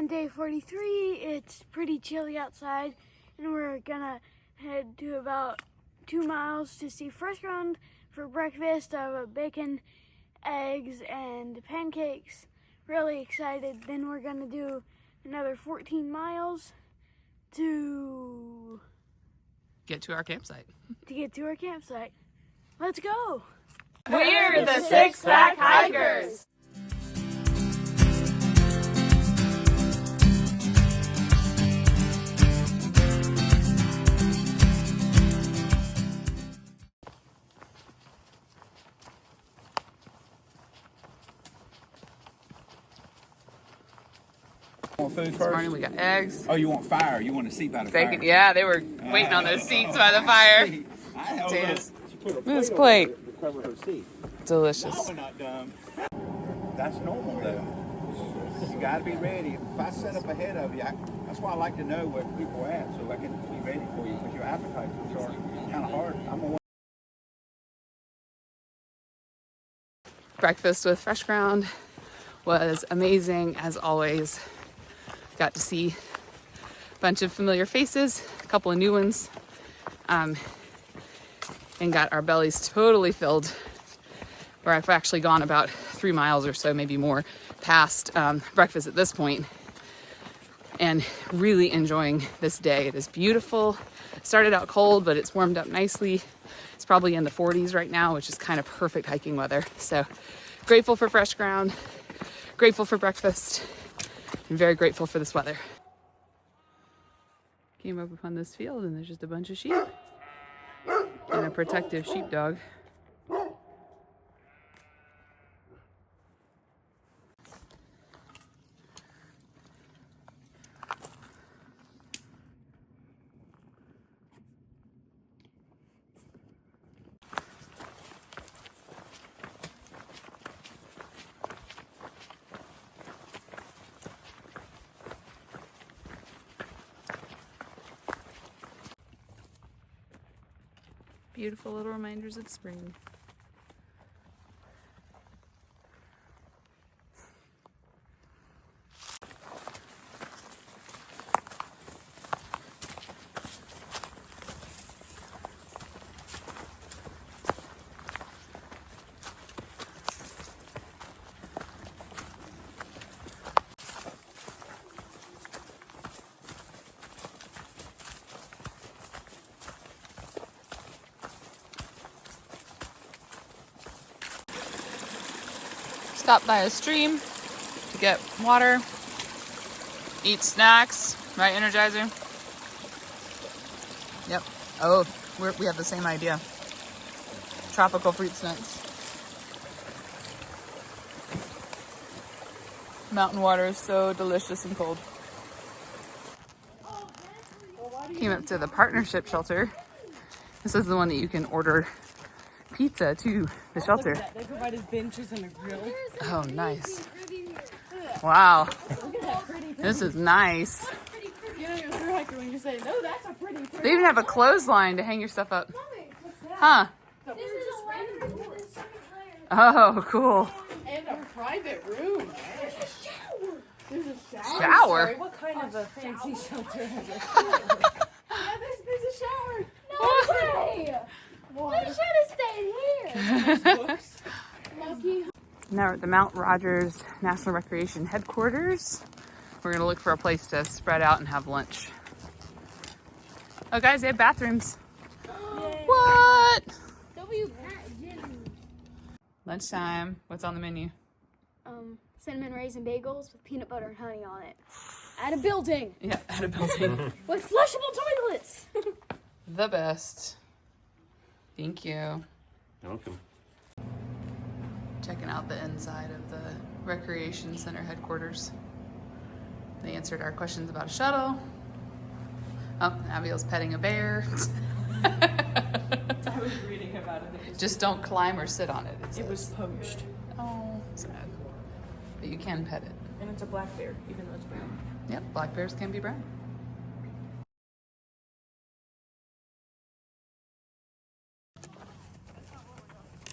on day 43. It's pretty chilly outside, and we're gonna head to about 2 miles to see First Ground for breakfast of bacon, eggs, and pancakes. Really excited. Then we're gonna do another 14 miles to get to our campsite. Let's go. We're the Six Pack Hikers. Want food This first? morning we got eggs. Oh, you want fire? You want a seat by the Bacon. fire? Yeah, they were waiting on those seats by the fire. Potatoes. This plate. Cover her seat. Delicious. We're not dumb. That's normal though. You gotta be ready. If I set up ahead of you, that's why I like to know where people are at, so I can be ready for you. Because your appetites are kind of hard. Breakfast with Fresh Ground was amazing as always. Got to see a bunch of familiar faces, a couple of new ones, and got our bellies totally filled. Where I've actually gone about 3 miles or so, maybe more, past breakfast at this point, and really enjoying this day. It is beautiful. It started out cold, but it's warmed up nicely. It's probably in the 40s right now, which is kind of perfect hiking weather. So grateful for Fresh Ground, grateful for breakfast, and very grateful for this weather. Came up upon this field and there's just a bunch of sheep and a protective sheepdog. Beautiful little reminders of spring. Stop by a stream to get water, eat snacks, right, Energizer? Yep. Oh, we have the same idea. Tropical fruit snacks. Mountain water is so delicious and cold. Came up to the partnership shelter. This is the one that you can order pizza to the shelter. Look at that. They provided benches and a grill. Oh, nice. Wow. This is nice. You know you're a thru hiker when you say, no, that's a pretty thru. They even have a clothesline to hang your stuff up. Huh. This is a ladder with a second layer. Oh, cool. And a private room. There's a shower. Shower? Sorry, what kind of a fancy shelter has a shower? Yeah, there's a shower. No way! We should have stayed here. Lucky. Now we're at the Mount Rogers National Recreation Headquarters. We're gonna look for a place to spread out and have lunch. Oh guys, they have bathrooms. What? Lunchtime. What's on the menu? Cinnamon raisin bagels with peanut butter and honey on it. At a building Yeah, at a building. with flushable toilets. The best. Thank you. Welcome. Checking out the inside of the Recreation Center headquarters. They answered our questions about a shuttle. Oh, Abigail's petting a bear. I was reading about it. Just don't climb or sit on it. It was poached. Oh, sad. But you can pet it. And it's a black bear, even though it's brown. Yep, black bears can be brown.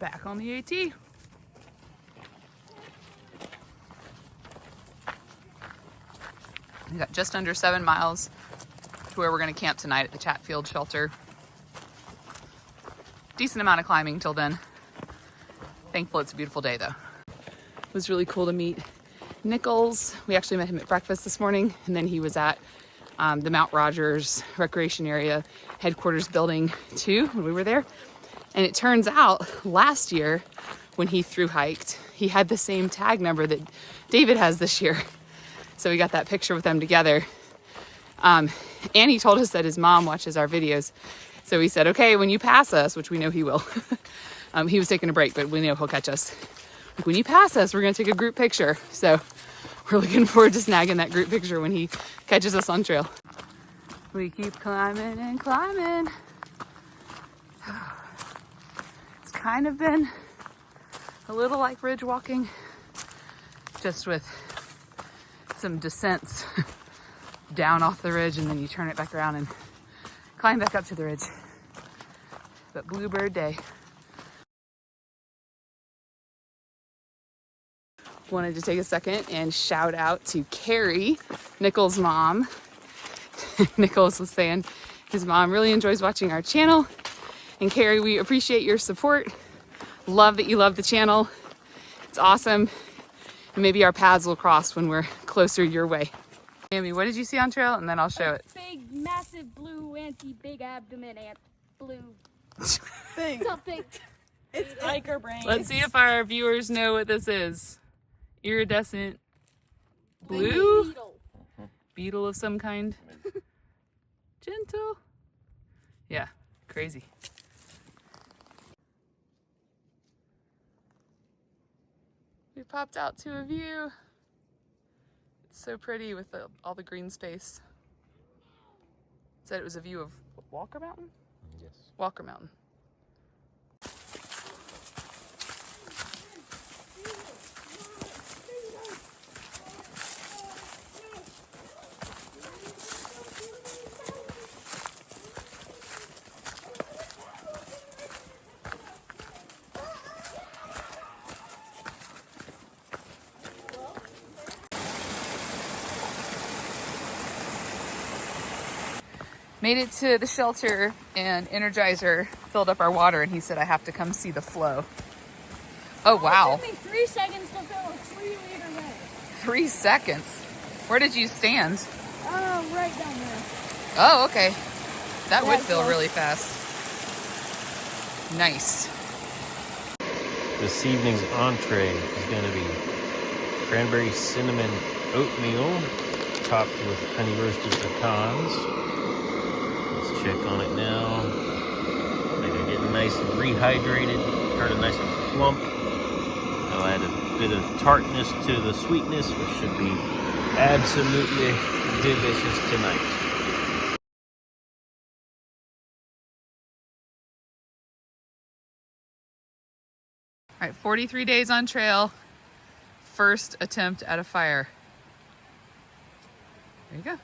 Back on the AT. We got just under 7 miles to where we're going to camp tonight at the Chatfield Shelter. Decent amount of climbing till then. Thankful it's a beautiful day though. It was really cool to meet Nichols. We actually met him at breakfast this morning, and then he was at the Mount Rogers Recreation Area headquarters building too when we were there. And it turns out last year when he thru hiked, he had the same tag number that David has this year. So we got that picture with them together. And he told us that his mom watches our videos. So we said, okay, when you pass us, which we know he will, he was taking a break, but we know he'll catch us. Like, when you pass us, we're gonna take a group picture. So we're looking forward to snagging that group picture when he catches us on trail. We keep climbing and climbing. It's kind of been a little like ridge walking, just with some descents down off the ridge, and then you turn it back around and climb back up to the ridge. But bluebird day. Wanted to take a second and shout out to Carrie, Nichols' mom. Nichols was saying his mom really enjoys watching our channel. And Carrie, we appreciate your support. Love that you love the channel. It's awesome. And maybe our paths will cross when we're closer your way. Amy, what did you see on trail? And then I'll show it. Big, massive blue big abdomen blue Thing. something. It's hiker brain. Let's see if our viewers know what this is. Iridescent blue? Beetle. Beetle of some kind. Gentle. Yeah, crazy. We popped out to a view. It's so pretty with all the green space. Said it was a view of Walker Mountain? Yes. Walker Mountain. Made it to the shelter, and Energizer filled up our water, and he said, I have to come see the flow. Oh, wow. It took me 3 seconds to fill a 3-liter bag. 3 seconds. Where did you stand? Right down there. Oh, okay. That would That's fill all. really fast. Nice. This evening's entree is going to be cranberry cinnamon oatmeal topped with honey roasted pecans. Let's check on it now. They're going to get nice and rehydrated, turn it nice and plump. I'll add a bit of tartness to the sweetness, which should be absolutely delicious tonight. All right, 43 days on trail. First attempt at a fire. There you go.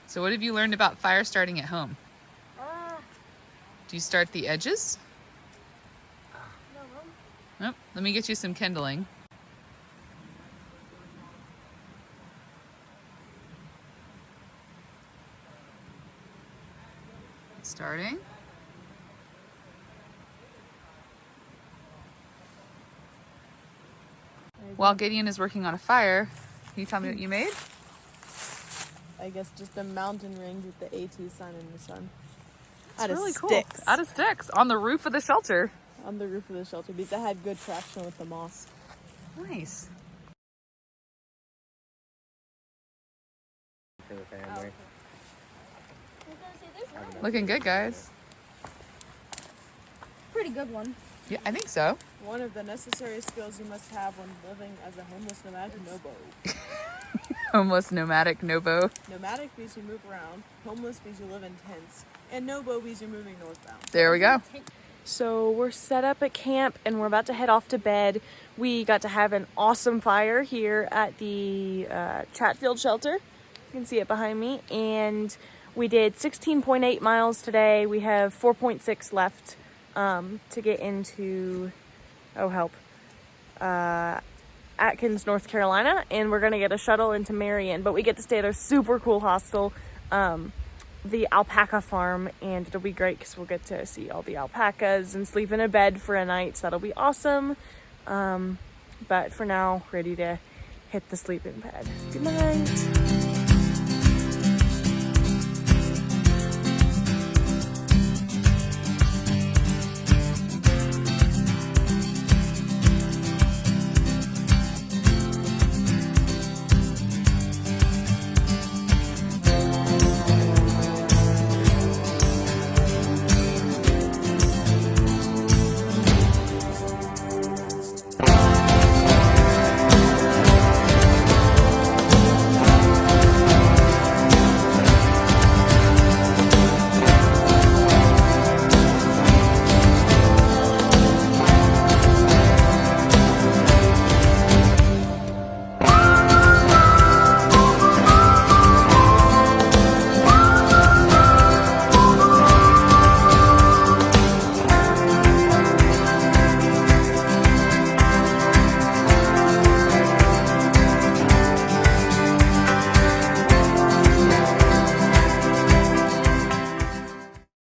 So what have you learned about fire starting at home? Do you start the edges? Nope. Let me get you some kindling. Starting. While Gideon is working on a fire, can you tell me what you made? I guess just a mountain range with the AT sign in the sun. It's Out of really cool. sticks. Out of sticks on the roof of the shelter. On the roof of the shelter because it had good traction with the moss. Nice. For the family. Looking good, guys. Pretty good one. Yeah, I think so. One of the necessary skills you must have when living as a homeless nomad, nobo. Homeless, nomadic, nobo. Nomadic means you move around. Homeless means you live in tents. And nobo means you're moving northbound. There we go. So we're set up at camp and we're about to head off to bed. We got to have an awesome fire here at the Chatfield Shelter. You can see it behind me. And we did 16.8 miles today. We have 4.6 left to get into, oh help, Atkins, North Carolina, and we're gonna get a shuttle into Marion, but we get to stay at a super cool hostel, the alpaca farm, and it'll be great because we'll get to see all the alpacas and sleep in a bed for a night, so that'll be awesome. But for now, ready to hit the sleeping pad. Good night.